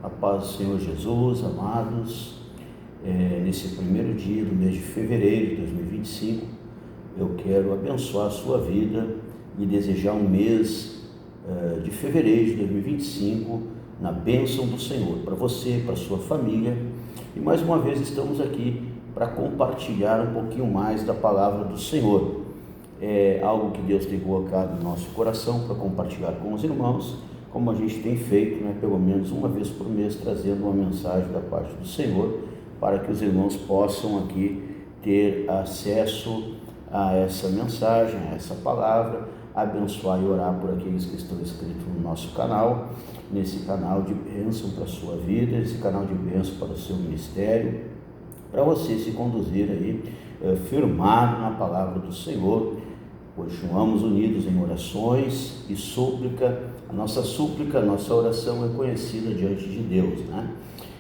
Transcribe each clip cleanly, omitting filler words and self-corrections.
A paz do Senhor Jesus, amados. Nesse primeiro dia do mês de fevereiro de 2025, eu quero abençoar a sua vida e desejar um mês de fevereiro de 2025 na bênção do Senhor, para você, para a sua família. E mais uma vez estamos aqui para compartilhar um pouquinho mais da palavra do Senhor. É algo que Deus tem colocado no nosso coração para compartilhar com os irmãos, como a gente tem feito, pelo menos uma vez por mês, trazendo uma mensagem da parte do Senhor, para que os irmãos possam aqui ter acesso a essa mensagem, a essa palavra, abençoar e orar por aqueles que estão inscritos no nosso canal, nesse canal de bênção para a sua vida, esse canal de bênção para o seu ministério, para você se conduzir aí, firmado na palavra do Senhor. Continuamos unidos em orações e súplica. A nossa súplica, a nossa oração é conhecida diante de Deus,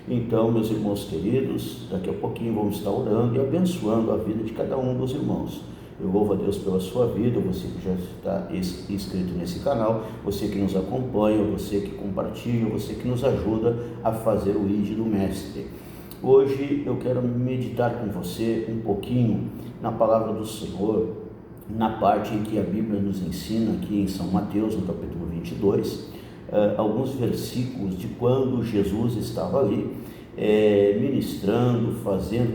Então, meus irmãos queridos, daqui a pouquinho vamos estar orando e abençoando a vida de cada um dos irmãos. Eu louvo a Deus pela sua vida, você que já está inscrito nesse canal, você que nos acompanha, você que compartilha, você que nos ajuda a fazer o ID do Mestre. Hoje eu quero meditar com você um pouquinho na palavra do Senhor, na parte em que a Bíblia nos ensina, aqui em São Mateus, no capítulo 22, alguns versículos de quando Jesus estava ali, ministrando,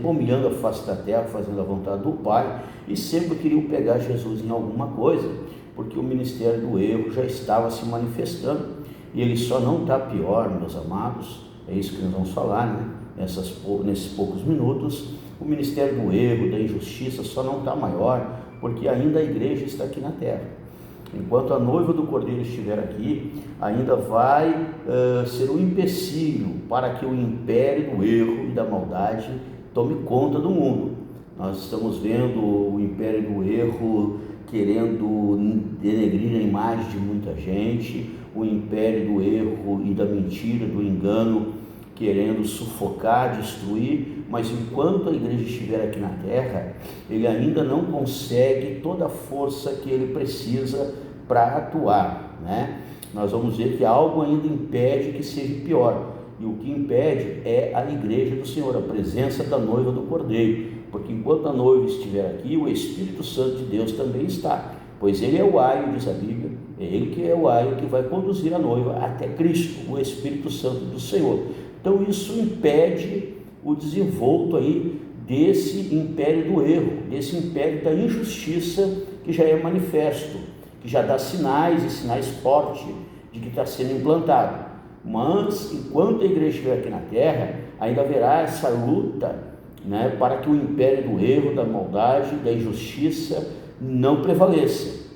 pombeando a face da terra, fazendo a vontade do Pai, e sempre queriam pegar Jesus em alguma coisa, porque o ministério do erro já estava se manifestando, e ele só não está pior, meus amados, é isso que nós vamos falar, nesses poucos minutos. O ministério do erro, da injustiça só não está maior, porque ainda a igreja está aqui na terra. Enquanto a noiva do Cordeiro estiver aqui, ainda vai ser um empecilho para que o império do erro e da maldade tome conta do mundo. Nós estamos vendo o império do erro querendo denegrir a imagem de muita gente, o império do erro e da mentira, do engano, querendo sufocar, destruir, mas enquanto a igreja estiver aqui na terra, ele ainda não consegue toda a força que ele precisa para atuar, Nós vamos ver que algo ainda impede que seja pior, e o que impede é a igreja do Senhor, a presença da noiva do Cordeiro, porque enquanto a noiva estiver aqui, o Espírito Santo de Deus também está, pois ele é o aio, diz a Bíblia, é ele que é o aio que vai conduzir a noiva até Cristo, o Espírito Santo do Senhor. Então isso impede o desenvolto aí desse império do erro, desse império da injustiça que já é manifesto, que já dá sinais e sinais fortes de que está sendo implantado. Mas enquanto a igreja estiver aqui na terra, ainda haverá essa luta, para que o império do erro, da maldade, da injustiça não prevaleça.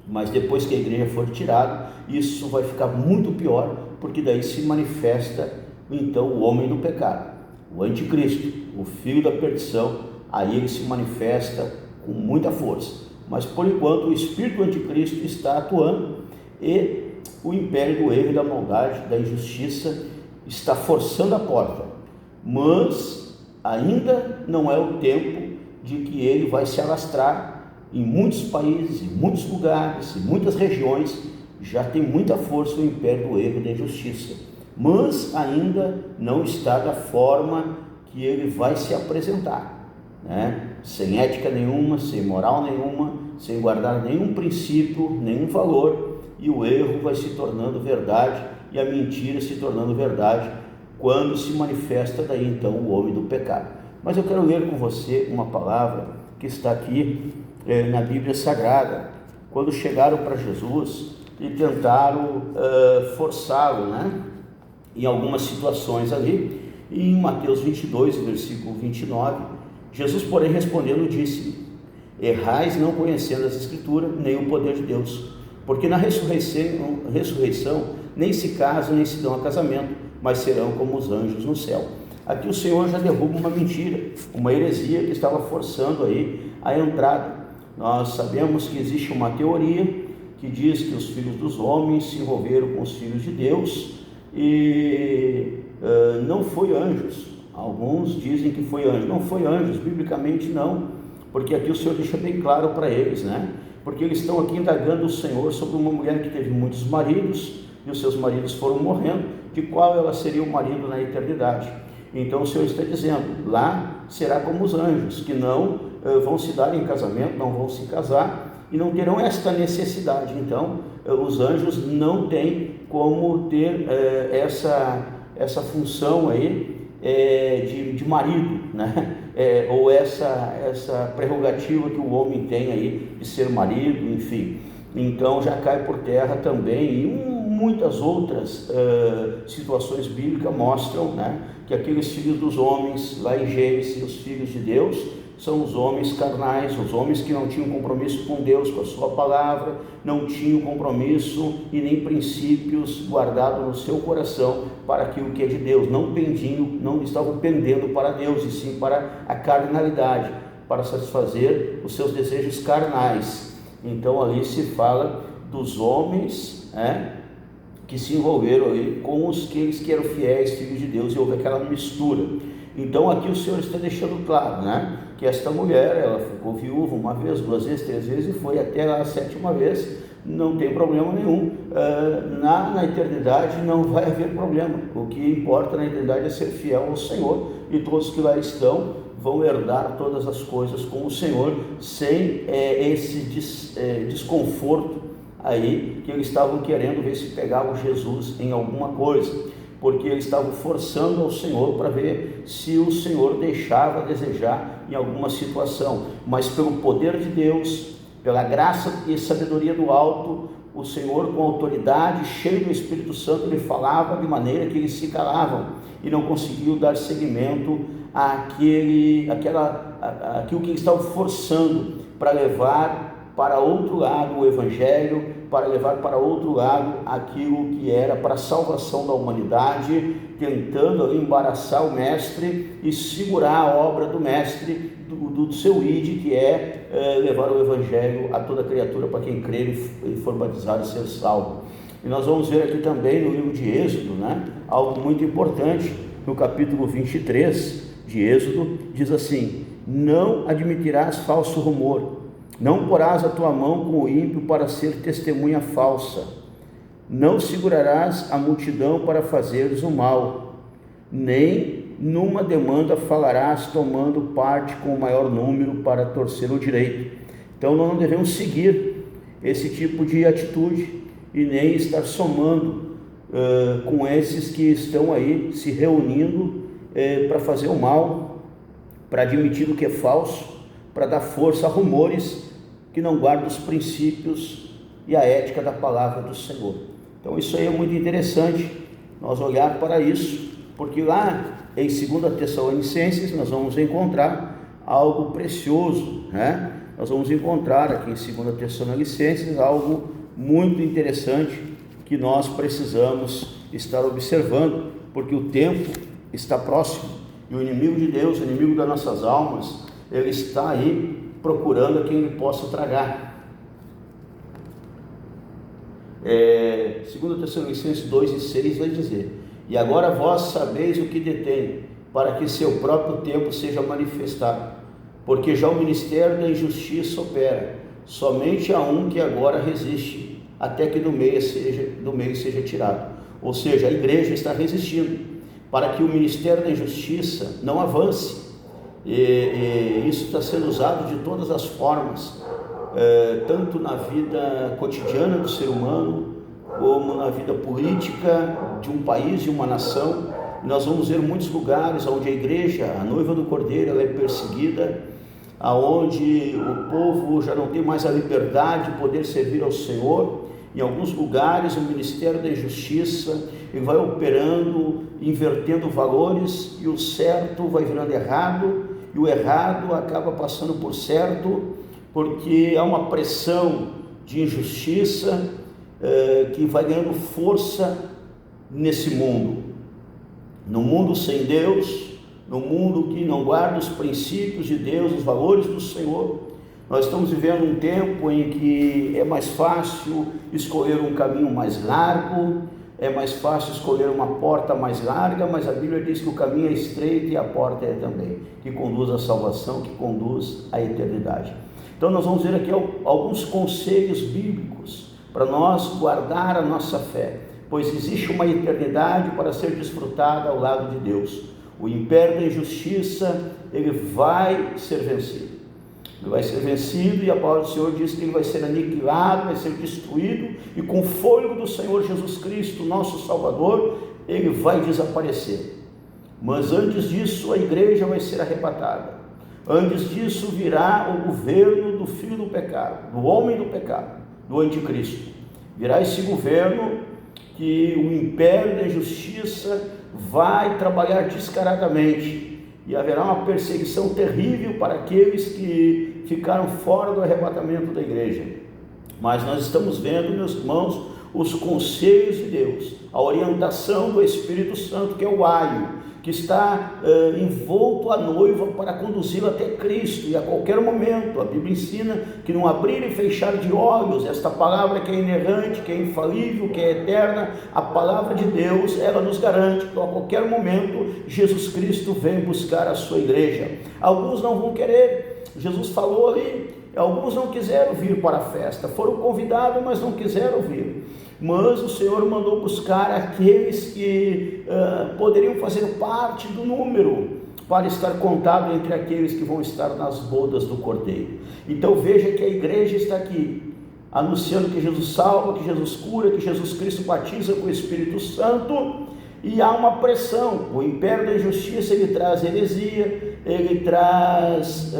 Mas depois que a igreja for tirada, isso vai ficar muito pior, porque daí se manifesta então o homem do pecado, o anticristo, o filho da perdição. Aí ele se manifesta com muita força, mas por enquanto o espírito do anticristo está atuando e o império do erro e da maldade, da injustiça está forçando a porta, mas ainda não é o tempo de que ele vai se alastrar em muitos países, em muitos lugares, em muitas regiões. Já tem muita força o império do erro e da injustiça, mas ainda não está da forma que ele vai se apresentar, sem ética nenhuma, sem moral nenhuma, sem guardar nenhum princípio, nenhum valor, e o erro vai se tornando verdade e a mentira se tornando verdade quando se manifesta daí então o homem do pecado. Mas eu quero ler com você uma palavra que está aqui na Bíblia Sagrada, quando chegaram para Jesus e tentaram forçá-lo, em algumas situações ali, e em Mateus 22, versículo 29, Jesus, porém, respondendo, disse: errais não conhecendo as Escrituras, nem o poder de Deus, porque na ressurreição nem se casam, nem se dão a casamento, mas serão como os anjos no céu. Aqui o Senhor já derruba uma mentira, uma heresia que estava forçando aí a entrada. Nós sabemos que existe uma teoria que diz que os filhos dos homens se envolveram com os filhos de Deus, e não foi anjos. Alguns dizem que foi anjos. Não foi anjos, biblicamente não, porque aqui o Senhor deixa bem claro para eles, porque eles estão aqui indagando o Senhor sobre uma mulher que teve muitos maridos, e os seus maridos foram morrendo, de qual ela seria o marido na eternidade. Então o Senhor está dizendo, lá será como os anjos, que não vão se dar em casamento, não vão se casar e não terão esta necessidade. Então os anjos não têm como ter essa função aí de marido, né? Ou essa prerrogativa que o homem tem aí de ser marido, enfim. Então já cai por terra também, e muitas outras situações bíblicas mostram, né, que aqueles filhos dos homens, lá em Gênesis, os filhos de Deus, são os homens carnais, os homens que não tinham compromisso com Deus, com a sua palavra, não tinham compromisso e nem princípios guardados no seu coração para aquilo que é de Deus, não estavam pendendo para Deus, e sim para a carnalidade, para satisfazer os seus desejos carnais. Então ali se fala dos homens, que se envolveram aí com aqueles que eram fiéis, filhos de Deus, e houve aquela mistura. Então aqui o Senhor está deixando claro, né, que esta mulher, ela ficou viúva uma vez, 2 vezes, 3 vezes, e foi até a 7ª vez, não tem problema nenhum. Na eternidade não vai haver problema. O que importa na eternidade é ser fiel ao Senhor, e todos que lá estão vão herdar todas as coisas com o Senhor, sem esse desconforto aí que eles estavam querendo ver se pegavam Jesus em alguma coisa, porque eles estavam forçando ao Senhor para ver se o Senhor deixava a desejar em alguma situação. Mas pelo poder de Deus, pela graça e sabedoria do alto, o Senhor, com autoridade, cheio do Espírito Santo, ele falava de maneira que eles se calavam e não conseguiam dar seguimento àquilo que eles estavam forçando para levar para outro lado o Evangelho, para levar para outro lado aquilo que era para a salvação da humanidade, tentando ali embaraçar o Mestre e segurar a obra do Mestre, do seu ide, que levar o Evangelho a toda criatura, para quem crer e for batizado e ser salvo. E nós vamos ver aqui também no livro de Êxodo, né, algo muito importante, no capítulo 23 de Êxodo, diz assim: não admitirás falso rumor, não porás a tua mão com o ímpio para ser testemunha falsa, não segurarás a multidão para fazeres o mal, nem numa demanda falarás tomando parte com o maior número para torcer o direito. Então nós não devemos seguir esse tipo de atitude e nem estar somando com esses que estão aí se reunindo para fazer o mal, para admitir o que é falso, para dar força a rumores que não guardam os princípios e a ética da palavra do Senhor. Então isso aí é muito interessante, nós olhar para isso, porque lá em 2 Tessalonicenses nós vamos encontrar algo precioso, né? Nós vamos encontrar aqui em 2 Tessalonicenses algo muito interessante que nós precisamos estar observando, porque o tempo está próximo e o inimigo de Deus, o inimigo das nossas almas, ele está aí procurando a quem ele possa tragar. 2 Tessalonicenses 2:6 vai dizer: e agora vós sabeis o que detém, para que seu próprio tempo seja manifestado, porque já o ministério da injustiça opera, somente há um que agora resiste, até que do meio seja tirado. Ou seja, a igreja está resistindo para que o ministério da injustiça não avance. E isso está sendo usado de todas as formas, tanto na vida cotidiana do ser humano, como na vida política de um país, de uma nação. Nós vamos ver muitos lugares onde a igreja, a noiva do Cordeiro, ela é perseguida, aonde o povo já não tem mais a liberdade de poder servir ao Senhor. Em alguns lugares o ministério da injustiça ele vai operando, invertendo valores, e o certo vai virando errado, e o errado acaba passando por certo, porque há uma pressão de injustiça que vai ganhando força nesse mundo. No mundo sem Deus, no mundo que não guarda os princípios de Deus, os valores do Senhor, nós estamos vivendo um tempo em que é mais fácil escolher um caminho mais largo, é mais fácil escolher uma porta mais larga, mas a Bíblia diz que o caminho é estreito e a porta é também, que conduz à salvação, que conduz à eternidade. Então nós vamos ver aqui alguns conselhos bíblicos para nós guardar a nossa fé, pois existe uma eternidade para ser desfrutada ao lado de Deus. O império da injustiça, ele vai ser vencido. Ele vai ser vencido, e a palavra do Senhor diz que ele vai ser aniquilado, vai ser destruído, e com o fôlego do Senhor Jesus Cristo, nosso Salvador, ele vai desaparecer. Mas antes disso, a igreja vai ser arrebatada. Antes disso, virá o governo do filho do pecado, do homem do pecado, do anticristo. Virá esse governo que o império da injustiça vai trabalhar descaradamente, e haverá uma perseguição terrível para aqueles que ficaram fora do arrebatamento da igreja. Mas nós estamos vendo, meus irmãos, os conselhos de Deus, a orientação do Espírito Santo, que é o aio, que está envolto a noiva para conduzi-la até Cristo, e a qualquer momento. A Bíblia ensina que não abrir e fechar de olhos, esta palavra que é inerrante, que é infalível, que é eterna, a palavra de Deus, ela nos garante que a qualquer momento Jesus Cristo vem buscar a sua igreja. Alguns não vão querer, Jesus falou ali, alguns não quiseram vir para a festa, foram convidados, mas não quiseram vir. Mas o Senhor mandou buscar aqueles que poderiam fazer parte do número, para estar contado entre aqueles que vão estar nas bodas do Cordeiro. Então veja que a igreja está aqui, anunciando que Jesus salva, que Jesus cura, que Jesus Cristo batiza com o Espírito Santo, e há uma pressão. O império da injustiça, ele traz heresia, ele traz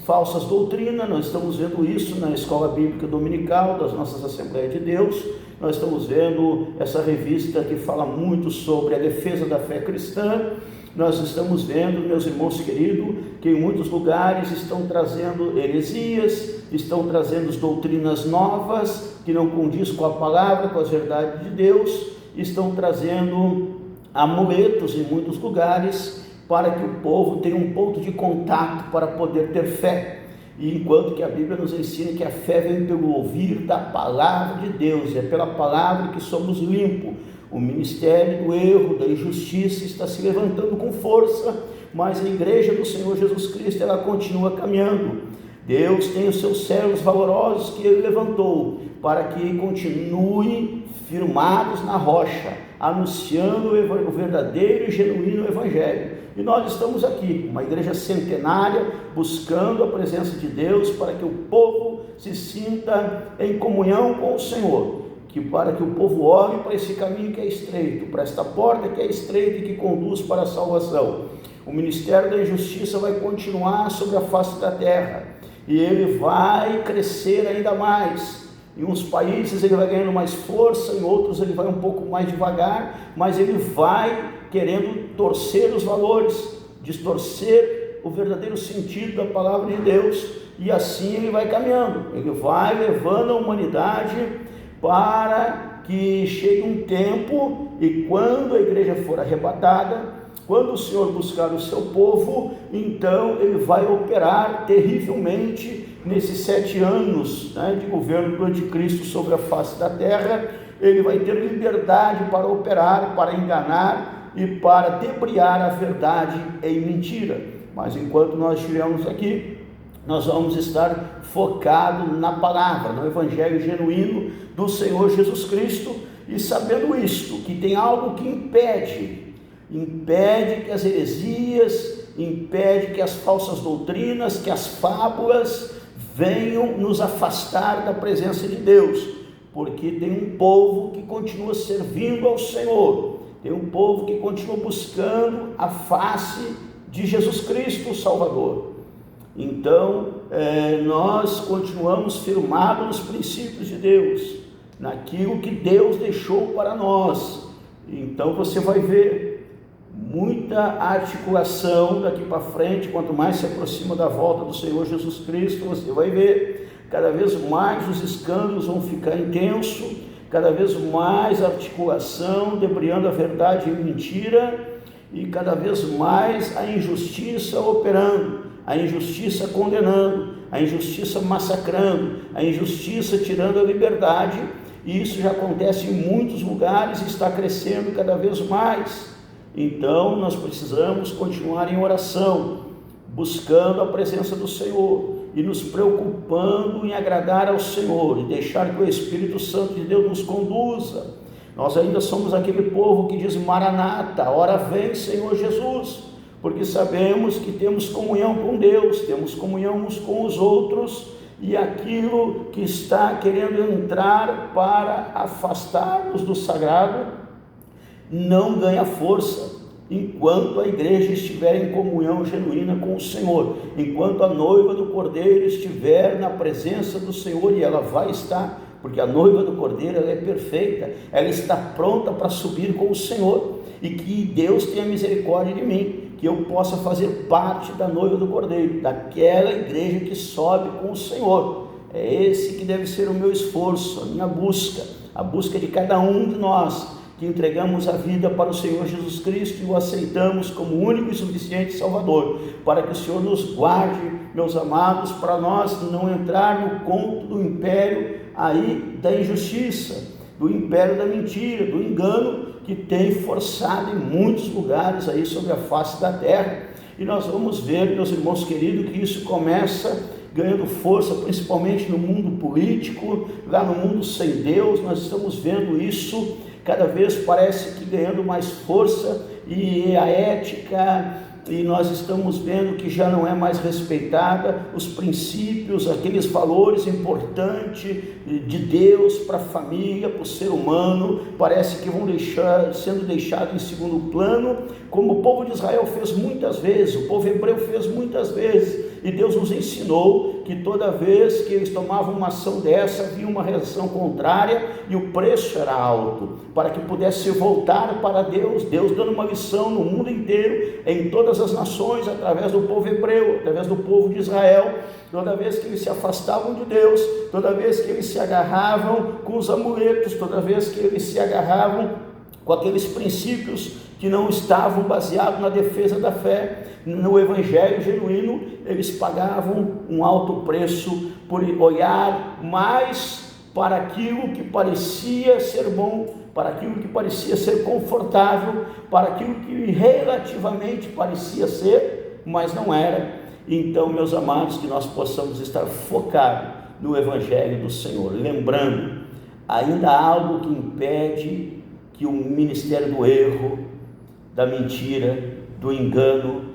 falsas doutrinas. Nós estamos vendo isso na escola bíblica dominical das nossas Assembleias de Deus. Nós estamos vendo essa revista que fala muito sobre a defesa da fé cristã. Nós estamos vendo, meus irmãos queridos, que em muitos lugares estão trazendo heresias, estão trazendo doutrinas novas que não condiz com a palavra, com as verdades de Deus, estão trazendo amuletos em muitos lugares para que o povo tenha um ponto de contato para poder ter fé. E enquanto que a Bíblia nos ensina que a fé vem pelo ouvir da palavra de Deus, é pela palavra que somos limpos. O ministério do erro, da injustiça está se levantando com força, mas a igreja do Senhor Jesus Cristo, ela continua caminhando. Deus tem os seus servos valorosos que ele levantou para que continuem firmados na rocha, anunciando o verdadeiro e genuíno evangelho. E nós estamos aqui, uma igreja centenária, buscando a presença de Deus para que o povo se sinta em comunhão com o Senhor, para que o povo olhe para esse caminho que é estreito, para esta porta que é estreita e que conduz para a salvação. O ministério da injustiça vai continuar sobre a face da terra, e ele vai crescer ainda mais. Em uns países ele vai ganhando mais força, em outros ele vai um pouco mais devagar, mas ele vai querendo torcer os valores, distorcer o verdadeiro sentido da palavra de Deus, e assim ele vai caminhando, ele vai levando a humanidade para que chegue um tempo, e quando a igreja for arrebatada, quando o Senhor buscar o seu povo, então ele vai operar terrivelmente nesses 7 anos de governo do anticristo sobre a face da terra. Ele vai ter liberdade para operar, para enganar e para debriar a verdade em mentira. Mas enquanto nós estivermos aqui, nós vamos estar focados na palavra, no evangelho genuíno do Senhor Jesus Cristo, e sabendo isto, que tem algo que impede que as heresias, impede que as falsas doutrinas, que as fábulas venham nos afastar da presença de Deus, porque tem um povo que continua servindo ao Senhor, tem um povo que continua buscando a face de Jesus Cristo, o Salvador. Então, nós continuamos firmados nos princípios de Deus, naquilo que Deus deixou para nós. Então você vai ver muita articulação daqui para frente. Quanto mais se aproxima da volta do Senhor Jesus Cristo, você vai ver cada vez mais os escândalos vão ficar intensos, cada vez mais articulação, debriando a verdade e mentira, e cada vez mais a injustiça operando, a injustiça condenando, a injustiça massacrando, a injustiça tirando a liberdade. E isso já acontece em muitos lugares e está crescendo cada vez mais. Então nós precisamos continuar em oração, buscando a presença do Senhor e nos preocupando em agradar ao Senhor e deixar que o Espírito Santo de Deus nos conduza, Nós ainda somos aquele povo que diz: Maranata, ora vem, Senhor Jesus, porque sabemos que temos comunhão com Deus, temos comunhão uns com os outros, e aquilo que está querendo entrar para afastar-nos do sagrado não ganha força enquanto a igreja estiver em comunhão genuína com o Senhor, enquanto a noiva do Cordeiro estiver na presença do Senhor, e ela vai estar, porque a noiva do Cordeiro, ela é perfeita, ela está pronta para subir com o Senhor, e que Deus tenha misericórdia de mim, que eu possa fazer parte da noiva do Cordeiro, daquela igreja que sobe com o Senhor. É esse que deve ser o meu esforço, a minha busca, a busca de cada um de nós, que entregamos a vida para o Senhor Jesus Cristo e o aceitamos como único e suficiente Salvador, para que o Senhor nos guarde, meus amados, para nós não entrar no conto do império aí da injustiça, do império da mentira, do engano, que tem forçado em muitos lugares aí sobre a face da terra. E nós vamos ver, meus irmãos queridos, que isso começa ganhando força, principalmente no mundo político, lá no mundo sem Deus. Nós estamos vendo isso cada vez, parece que ganhando mais força, e a ética, e nós estamos vendo que já não é mais respeitada, os princípios, aqueles valores importantes de Deus para a família, para o ser humano, parece que vão sendo deixados em segundo plano, como o povo de Israel fez muitas vezes, o povo hebreu fez muitas vezes, e Deus nos ensinou que toda vez que eles tomavam uma ação dessa, havia uma reação contrária, e o preço era alto, para que pudesse voltar para Deus, Deus dando uma lição no mundo inteiro, em todas as nações, através do povo hebreu, através do povo de Israel. Toda vez que eles se afastavam de Deus, toda vez que eles se agarravam com os amuletos, toda vez que eles se agarravam com aqueles princípios que não estavam baseados na defesa da fé, no evangelho genuíno, eles pagavam um alto preço por olhar mais para aquilo que parecia ser bom, para aquilo que parecia ser confortável, para aquilo que relativamente parecia ser, mas não era. Então, meus amados, que nós possamos estar focados no evangelho do Senhor, lembrando, ainda há algo que impede que o ministério do erro, da mentira, do engano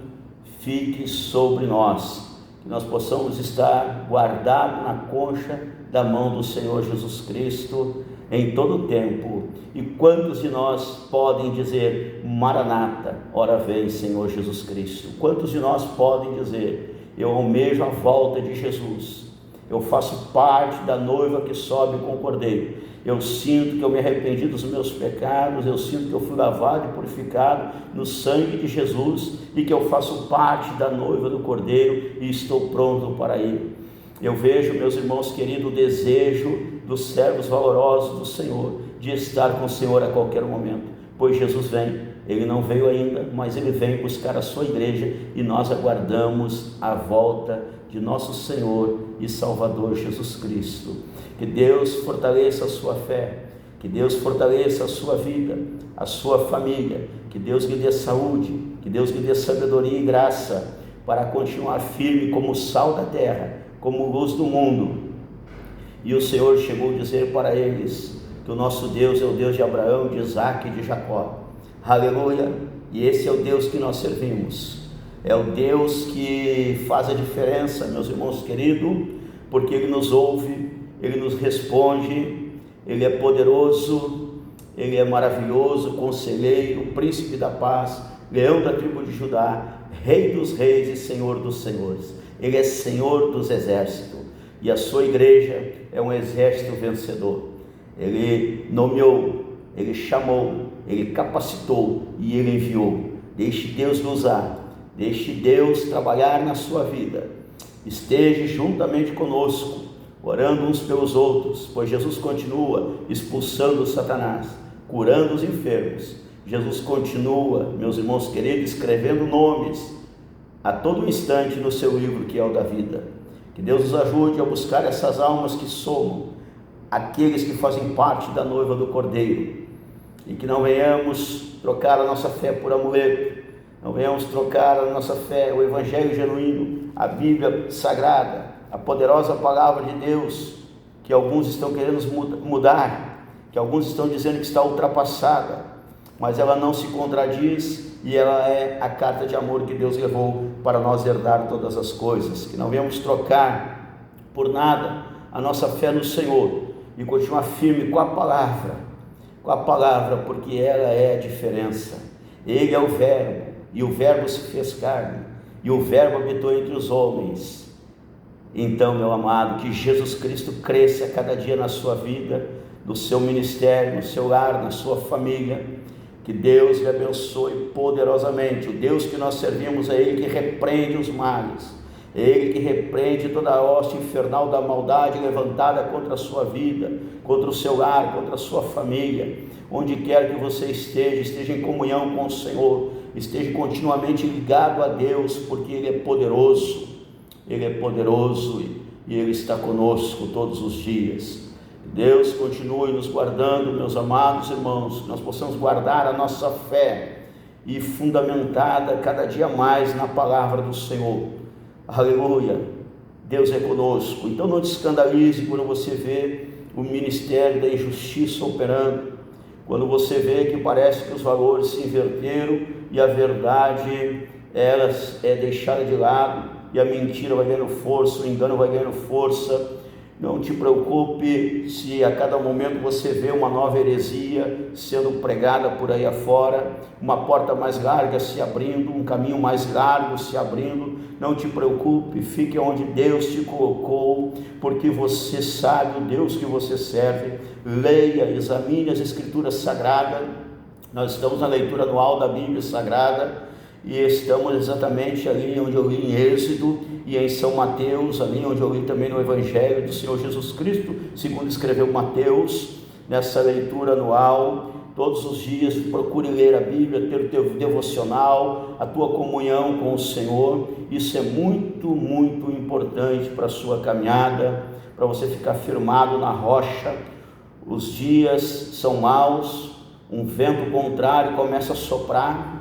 fique sobre nós, que nós possamos estar guardados na concha da mão do Senhor Jesus Cristo em todo o tempo. E quantos de nós podem dizer: Maranata, ora vem, Senhor Jesus Cristo? Quantos de nós podem dizer: eu almejo a volta de Jesus, eu faço parte da noiva que sobe com o Cordeiro, eu sinto que eu me arrependi dos meus pecados, eu sinto que eu fui lavado e purificado no sangue de Jesus, e que eu faço parte da noiva do Cordeiro e estou pronto para ir. Eu vejo, meus irmãos queridos, o desejo dos servos valorosos do Senhor de estar com o Senhor a qualquer momento, pois Jesus vem. Ele não veio ainda, mas Ele vem buscar a sua igreja, e nós aguardamos a volta de nosso Senhor e Salvador Jesus Cristo. Que Deus fortaleça a sua fé, que Deus fortaleça a sua vida, a sua família, que Deus lhe dê saúde, que Deus lhe dê sabedoria e graça para continuar firme como sal da terra, como luz do mundo. E o Senhor chegou a dizer para eles que o nosso Deus é o Deus de Abraão, de Isaque e de Jacó. Aleluia! E esse é o Deus que nós servimos, é o Deus que faz a diferença, meus irmãos queridos, porque Ele nos ouve, Ele nos responde, Ele é poderoso, Ele é maravilhoso, conselheiro, príncipe da paz, leão da tribo de Judá, Rei dos reis e Senhor dos senhores. Ele é Senhor dos exércitos, e a sua igreja é um exército vencedor. Ele nomeou, Ele chamou, Ele capacitou e Ele enviou. Deixe Deus nos usar, deixe Deus trabalhar na sua vida. Esteja juntamente conosco, orando uns pelos outros, pois Jesus continua expulsando Satanás, curando os enfermos. Jesus continua, meus irmãos queridos, escrevendo nomes a todo instante no seu livro, que é o da vida. Que Deus nos ajude a buscar essas almas que somam aqueles que fazem parte da noiva do Cordeiro, e que não venhamos trocar a nossa fé por amuleto, não venhamos trocar a nossa fé, o evangelho genuíno, a Bíblia sagrada, a poderosa palavra de Deus, que alguns estão querendo mudar, que alguns estão dizendo que está ultrapassada, mas ela não se contradiz e ela é a carta de amor que Deus levou para nós herdar todas as coisas, que não venhamos trocar por nada a nossa fé no Senhor e continuar firme com a palavra, porque ela é a diferença. Ele é o Verbo, e o Verbo se fez carne, e o Verbo habitou entre os homens. Então, meu amado, que Jesus Cristo cresça a cada dia na sua vida, no seu ministério, no seu lar, na sua família. Que Deus lhe abençoe poderosamente. O Deus que nós servimos é Ele que repreende os males, é Ele que repreende toda a hoste infernal da maldade levantada contra a sua vida, contra o seu lar, contra a sua família. Onde quer que você esteja em comunhão com o Senhor, esteja continuamente ligado a Deus, porque Ele é poderoso, e Ele está conosco todos os dias. Deus continue nos guardando, meus amados irmãos, que nós possamos guardar a nossa fé e fundamentada cada dia mais na palavra do Senhor. Aleluia, Deus é conosco. Então não te escandalize quando você vê o ministério da injustiça operando, quando você vê que parece que os valores se inverteram e a verdade ela é deixada de lado e a mentira vai ganhando força, o engano vai ganhando força. Não te preocupe se a cada momento você vê uma nova heresia sendo pregada por aí afora, uma porta mais larga se abrindo, um caminho mais largo se abrindo. Não te preocupe, fique onde Deus te colocou, porque você sabe o Deus que você serve. Leia, examine as Escrituras Sagradas. Nós estamos na leitura anual da Bíblia Sagrada e estamos exatamente ali onde eu li em Êxodo e em São Mateus, ali onde eu li também no Evangelho do Senhor Jesus Cristo, segundo escreveu Mateus. Nessa leitura anual, todos os dias procure ler a Bíblia, ter o teu devocional, a tua comunhão com o Senhor. Isso é muito, muito importante para a sua caminhada, para você ficar firmado na rocha. Os dias são maus, um vento contrário começa a soprar,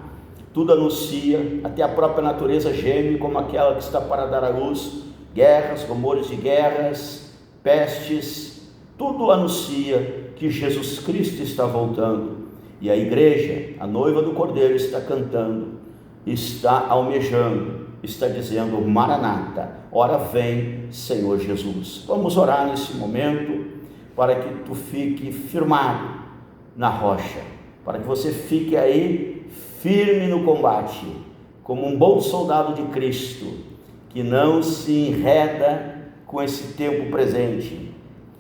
tudo anuncia, até a própria natureza geme como aquela que está para dar à luz, guerras, rumores de guerras, pestes, tudo anuncia que Jesus Cristo está voltando, e a igreja, a noiva do Cordeiro, está cantando, está almejando, está dizendo: Maranata, ora vem, Senhor Jesus. Vamos orar nesse momento, para que tu fique firmado na rocha, para que você fique aí firme no combate, como um bom soldado de Cristo, que não se enreda com esse tempo presente,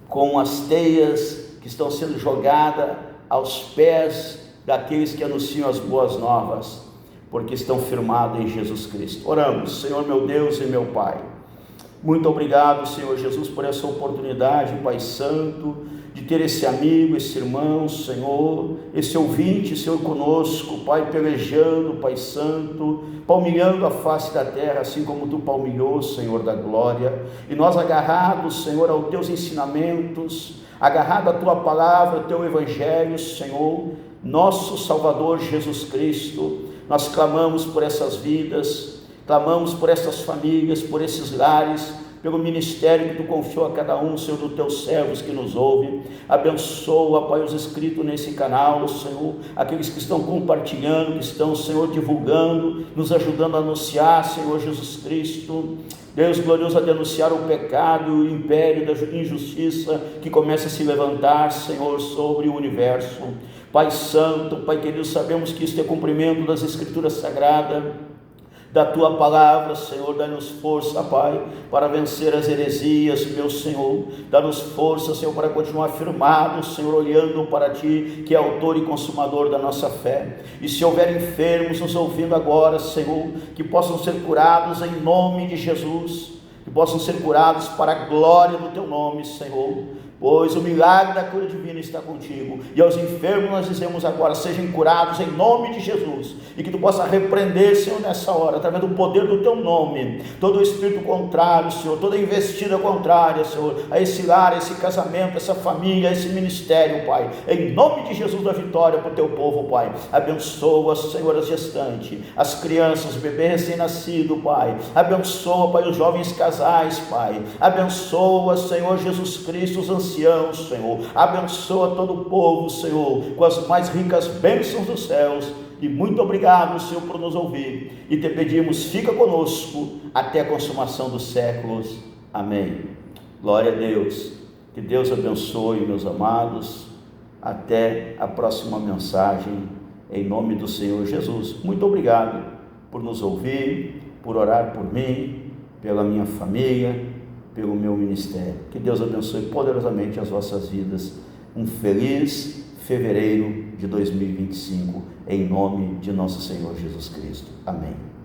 com as teias que estão sendo jogadas aos pés daqueles que anunciam as boas novas, porque estão firmados em Jesus Cristo. Oramos. Senhor meu Deus e meu Pai, muito obrigado, Senhor Jesus, por essa oportunidade, Pai Santo, de ter esse amigo, esse irmão, Senhor, esse ouvinte, Senhor, conosco, Pai, pelejando, Pai Santo, palmilhando a face da terra, assim como Tu palmilhou, Senhor da glória, e nós agarrados, Senhor, aos Teus ensinamentos, agarrado à Tua palavra, ao Teu Evangelho, Senhor, nosso Salvador Jesus Cristo, nós clamamos por essas vidas, clamamos por essas famílias, por esses lares, pelo ministério que Tu confiou a cada um, Senhor, dos Teus servos que nos ouvem. Abençoa, Pai, os inscritos nesse canal, Senhor, aqueles que estão compartilhando, que estão, Senhor, divulgando, nos ajudando a anunciar, Senhor Jesus Cristo. Deus glorioso, a denunciar o pecado e o império da injustiça que começa a se levantar, Senhor, sobre o universo. Pai Santo, Pai querido, sabemos que isto é cumprimento das Escrituras Sagradas, da Tua palavra, Senhor. Dá-nos força, Pai, para vencer as heresias, meu Senhor. Dá-nos força, Senhor, para continuar firmados, Senhor, olhando para Ti, que é autor e consumador da nossa fé. E se houver enfermos nos ouvindo agora, Senhor, que possam ser curados em nome de Jesus, que possam ser curados para a glória do Teu nome, Senhor, pois o milagre da cura divina está contigo. E aos enfermos nós dizemos agora: sejam curados em nome de Jesus, e que Tu possa repreender, Senhor, nessa hora, através do poder do Teu nome, todo o espírito contrário, Senhor, toda investida contrária, Senhor, a esse lar, a esse casamento, essa família, a esse ministério, Pai, em nome de Jesus, da vitória para o Teu povo, Pai. Abençoa, Senhor, as gestantes, as crianças, os bebês recém-nascidos, Pai. Abençoa, Pai, os jovens casais, Pai. Abençoa, Senhor Jesus Cristo, os anciãos, anciãos, Senhor. Abençoa todo o povo, Senhor, com as mais ricas bênçãos dos céus. E muito obrigado, Senhor, por nos ouvir. E te pedimos, fica conosco até a consumação dos séculos. Amém. Glória a Deus. Que Deus abençoe, meus amados. Até a próxima mensagem, em nome do Senhor Jesus. Muito obrigado por nos ouvir, por orar por mim, pela minha família, pelo meu ministério. Que Deus abençoe poderosamente as vossas vidas. Um feliz fevereiro de 2025, em nome de nosso Senhor Jesus Cristo. Amém.